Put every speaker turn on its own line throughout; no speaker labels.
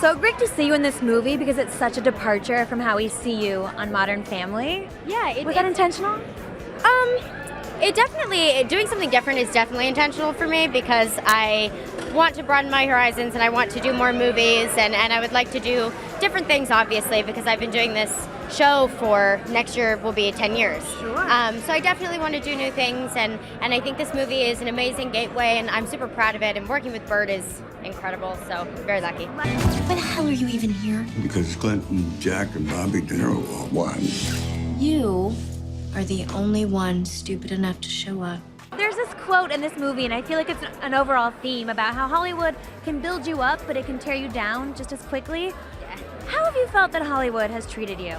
so great to see you in this movie because it's such a departure from how we see you on Modern Family.
Yeah,
Was that intentional?
It definitely, doing something different is definitely intentional for me because I want to broaden my horizons and I want to do more movies and I would like to do different things, obviously, because I've been doing this show for next year will be 10 years.
Sure.
So I definitely want to do new things and I think this movie is an amazing gateway and I'm super proud of it and working with Bird is incredible, so very lucky.
Why the hell are you even here?
Because Clinton, Jack, and Bobby Dinner were all one.
You are the only one stupid enough to show up.
There's this quote in this movie, and I feel like it's an overall theme about how Hollywood can build you up, but it can tear you down just as quickly.
Yeah.
How have you felt that Hollywood has treated you?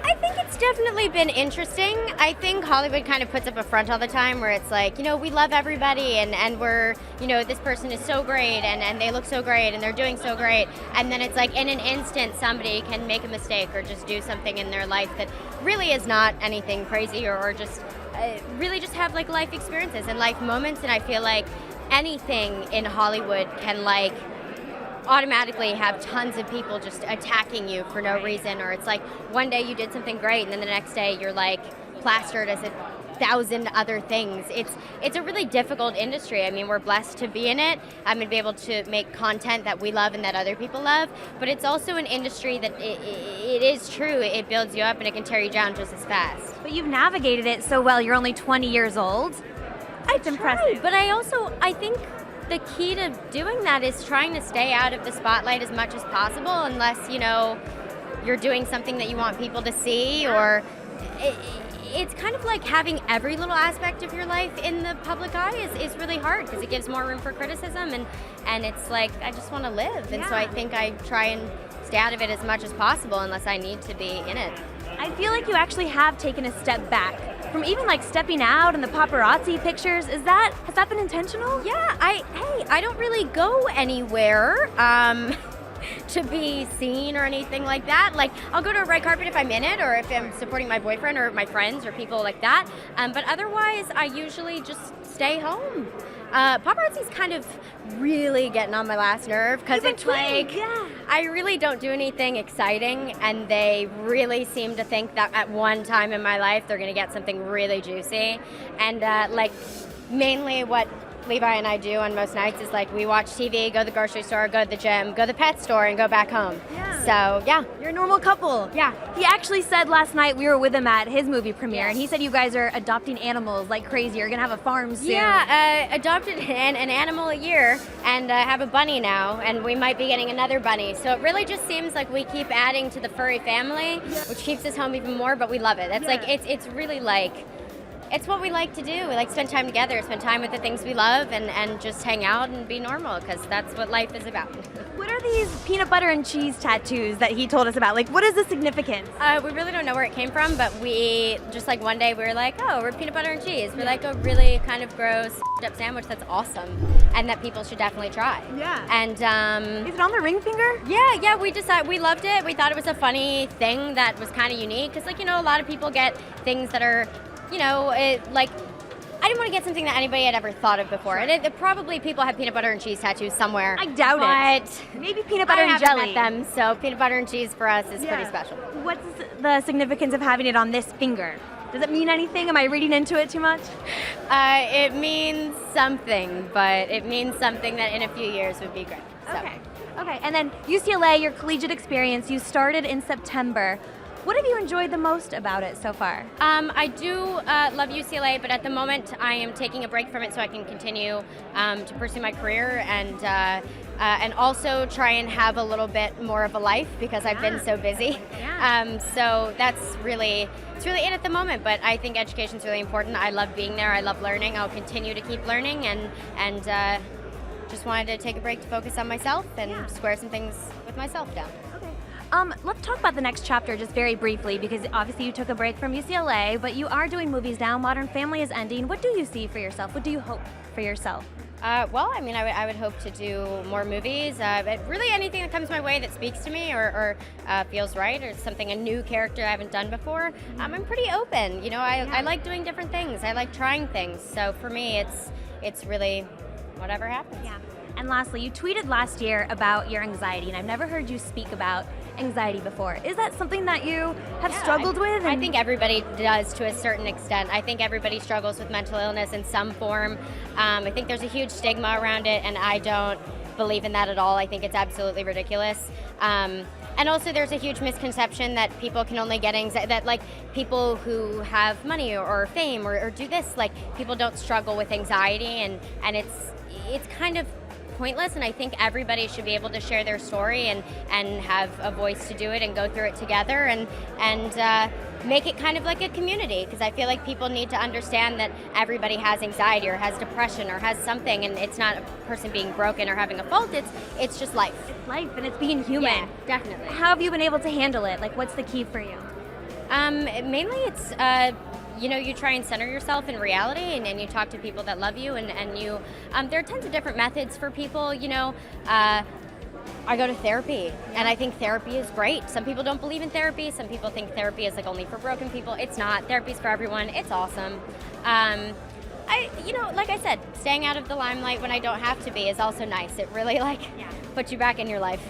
I think it's definitely been interesting. I think Hollywood kind of puts up a front all the time where it's like, we love everybody and we're, this person is so great and they look so great and they're doing so great. And then it's like in an instant somebody can make a mistake or just do something in their life that really is not anything crazy or just really just have like life experiences and life moments. And I feel like anything in Hollywood can automatically have tons of people just attacking you for no reason, or it's like one day you did something great and then the next day you're like plastered as 1,000 other things. It's a really difficult industry. I mean, we're blessed to be in it and be able to make content that we love and that other people love, but it's also an industry that it is true, it builds you up and it can tear you down just as fast.
But you've navigated it so well. You're only 20 years old. It's impressive.
But I think the key to doing that is trying to stay out of the spotlight as much as possible unless, you're doing something that you want people to see or it's kind of like having every little aspect of your life in the public eye is really hard because it gives more room for criticism and it's like, I just want to live. And so I think I try and stay out of it as much as possible unless I need to be in it.
I feel like you actually have taken a step back from even stepping out and the paparazzi pictures. Has that been intentional?
Yeah, I don't really go anywhere to be seen or anything like that. Like, I'll go to a red carpet if I'm in it or if I'm supporting my boyfriend or my friends or people like that. But otherwise, I usually just stay home. Paparazzi's kind of really getting on my last nerve because it's like, I really don't do anything exciting and they really seem to think that at one time in my life they're going to get something really juicy. And mainly what Levi and I do on most nights is we watch TV, go to the grocery store, go to the gym, go to the pet store, and go back home.
Yeah.
So, yeah.
You're a normal couple.
Yeah.
He actually said last night, we were with him at his movie premiere, and he said you guys are adopting animals like crazy. You're going to have a farm soon.
Yeah, adopted an animal a year and have a bunny now, and we might be getting another bunny. So it really just seems like we keep adding to the furry family, which keeps us home even more, but we love it. It's really it's what we like to do. We like to spend time together, spend time with the things we love, and just hang out and be normal, because that's what life is about.
What are these peanut butter and cheese tattoos that he told us about? What is the significance?
We really don't know where it came from, but we just one day we were like, oh, we're peanut butter and cheese. We're like a really kind of gross up sandwich that's awesome and that people should definitely try.
Yeah.
And
is it on the ring finger?
Yeah, we decided we loved it. We thought it was a funny thing that was kind of unique because a lot of people get things that are I didn't want to get something that anybody had ever thought of before. And probably people have peanut butter and cheese tattoos somewhere.
I doubt it. Maybe peanut butter and jelly.
I haven't met them, so peanut butter and cheese for us is pretty special.
What's the significance of having it on this finger? Does it mean anything? Am I reading into it too much?
It means something, but it means something that in a few years would be great. So.
Okay. And then UCLA, your collegiate experience, you started in September. What have you enjoyed the most about it so far?
I do love UCLA, but at the moment I am taking a break from it so I can continue to pursue my career and also try and have a little bit more of a life because I've been so busy.
Yeah.
So it's really it at the moment, but I think education's really important. I love being there. I love learning. I'll continue to keep learning and just wanted to take a break to focus on myself and square some things with myself down.
Let's talk about the next chapter just very briefly because obviously you took a break from UCLA, but you are doing movies now. Modern Family is ending. What do you see for yourself? What do you hope for yourself?
I would hope to do more movies. But really anything that comes my way that speaks to me or feels right or something, a new character I haven't done before. I'm pretty open. I like doing different things. I like trying things. So for me, it's really whatever happens.
Yeah. And lastly, you tweeted last year about your anxiety, and I've never heard you speak about anxiety before. Is that something that you have struggled with?
I think everybody does to a certain extent. I think everybody struggles with mental illness in some form. I think there's a huge stigma around it, and I don't believe in that at all. I think it's absolutely ridiculous. And also there's a huge misconception that people can only get anxiety, that like people who have money or fame or do this, like people don't struggle with anxiety, and it's kind of pointless, and I think everybody should be able to share their story and have a voice to do it and go through it together and make it kind of like a community, because I feel like people need to understand that everybody has anxiety or has depression or has something, and it's not a person being broken or having a fault, it's just life.
It's life, and it's being human.
Yeah, definitely.
How have you been able to handle it? Like, what's the key for you?
Mainly it's you try and center yourself in reality, and you talk to people that love you, and you there are tons of different methods for people. I go to therapy, and I think therapy is great. Some people don't believe in therapy. Some people think therapy is like only for broken people. It's not. Therapy's for everyone. It's awesome. Like I said, staying out of the limelight when I don't have to be is also nice. It really puts you back in your life.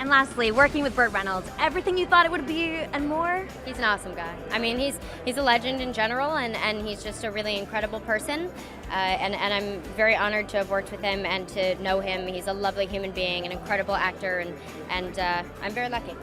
And lastly, working with Burt Reynolds, everything you thought it would be and more?
He's an awesome guy. I mean, he's a legend in general, and he's just a really incredible person. And I'm very honored to have worked with him and to know him. He's a lovely human being, an incredible actor, and I'm very lucky.